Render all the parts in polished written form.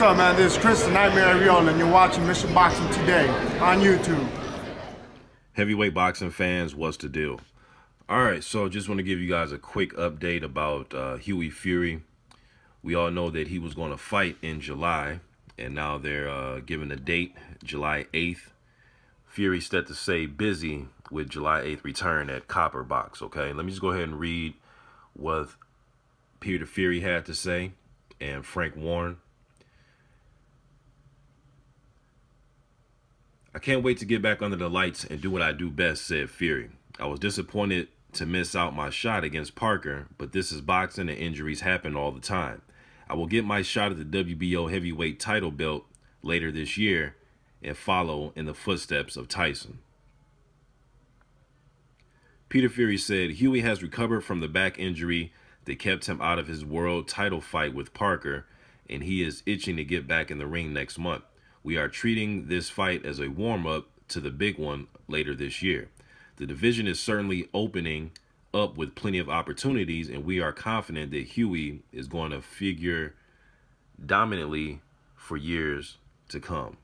up, man? This is Chris the Nightmare Ariola, and you're watching Mission Boxing Today on YouTube. Heavyweight boxing fans, what's the deal? All right, so just want to give you guys a quick update about Hughie Fury. We all know that he was going to fight in July, and now they're giving a date, July 8th. Fury set to say busy with July 8th return at Copper Box, okay? Let me just go ahead and read what Peter Fury had to say and Frank Warren. I can't wait to get back under the lights and do what I do best, said Fury. I was disappointed to miss out my shot against Parker, but this is boxing and injuries happen all the time. I will get my shot at the WBO heavyweight title belt later this year and follow in the footsteps of Tyson. Peter Fury said Hughie has recovered from the back injury that kept him out of his world title fight with Parker, and he is itching to get back in the ring next month. We are treating this fight as a warm-up to the big one later this year. The division is certainly opening up with plenty of opportunities, and we are confident that Hughie is going to figure dominantly for years to come.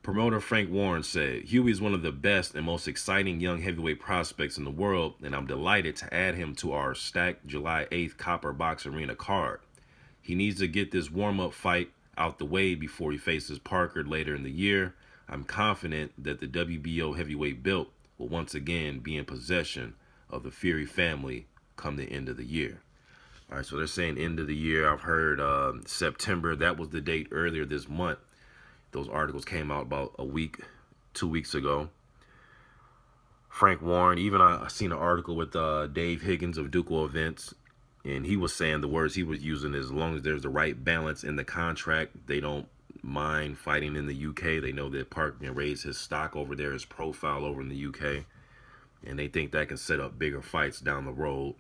Promoter Frank Warren said, Hughie is one of the best and most exciting young heavyweight prospects in the world, and I'm delighted to add him to our stacked July 8th Copper Box Arena card. He needs to get this warm-up fight out the way before he faces Parker later in the year. I'm confident that the WBO heavyweight belt will once again be in possession of the Fury family come the end of the year. All right, so they're saying end of the year. I've heard September. That was the date earlier this month. Those articles came out about a week, 2 weeks ago. Frank Warren, even I seen an article with Dave Higgins of Ducal Events, and he was saying the words he was using is, as long as there's the right balance in the contract, they don't mind fighting in the UK. They know that Park can raise his stock over there, his profile over in the UK, and they think that can set up bigger fights down the road.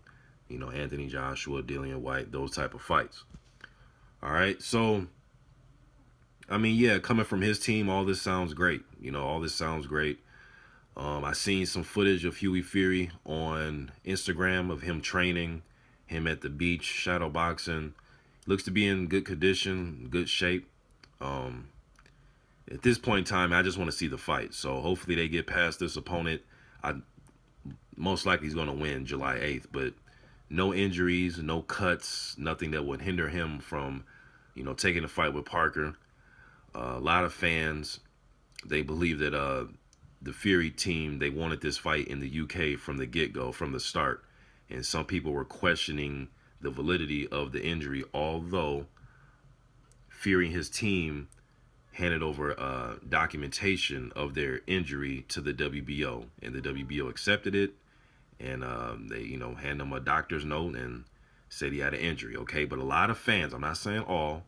You know, Anthony Joshua, Dillian White, those type of fights. All right, so I mean, yeah, coming from his team, all this sounds great. You know, all this sounds great. I seen some footage of Hughie Fury on Instagram of him training, him at the beach, shadow boxing. Looks to be in good condition, good shape. At this point in time, I just want to see the fight. So hopefully they get past this opponent. Most likely he's going to win July 8th, but no injuries, no cuts, nothing that would hinder him from, you know, taking the fight with Parker. A lot of fans, they believe that the Fury team, they wanted this fight in the UK from the get-go, from the start. And some people were questioning the validity of the injury, although Fury and his team handed over documentation of their injury to the WBO, and the WBO accepted it, and they, you know, handed him a doctor's note and said he had an injury, okay? But a lot of fans, I'm not saying all,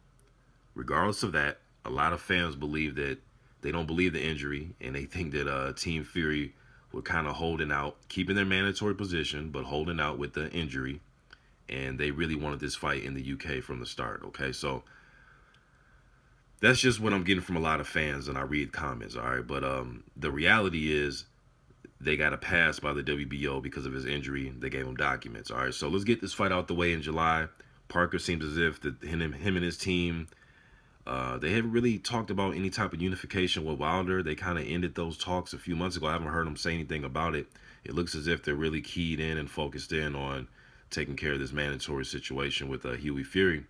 regardless of that, a lot of fans believe that they don't believe the injury, and they think that Team Fury were kind of holding out, keeping their mandatory position, but holding out with the injury, and they really wanted this fight in the UK from the start, okay? So that's just what I'm getting from a lot of fans, and I read comments, all right? But the reality is they got a pass by the WBO because of his injury. They gave him documents, all right? So let's get this fight out the way in July. Parker seems as if him and his team, they haven't really talked about any type of unification with Wilder. They kind of ended those talks a few months ago. I haven't heard them say anything about it. It looks as if they're really keyed in and focused in on taking care of this mandatory situation with Hughie Fury.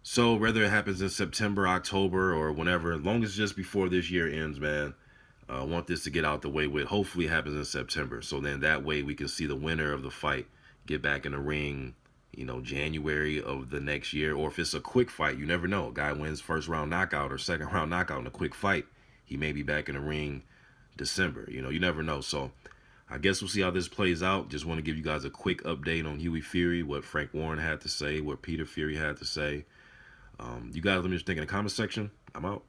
So whether it happens in September, October, or whenever, as long as just before this year ends, man, I want this to get out the way with. Hopefully it happens in September. So then that way we can see the winner of the fight get back in the ring, you know, January of the next year. Or if it's a quick fight, you never know. A guy wins first round knockout or second round knockout in a quick fight, he may be back in the ring December. You know, you never know. So I guess we'll see how this plays out. Just want to give you guys a quick update on Hughie Fury, what Frank Warren had to say, what Peter Fury had to say. You guys let me just think in the comment section. I'm out.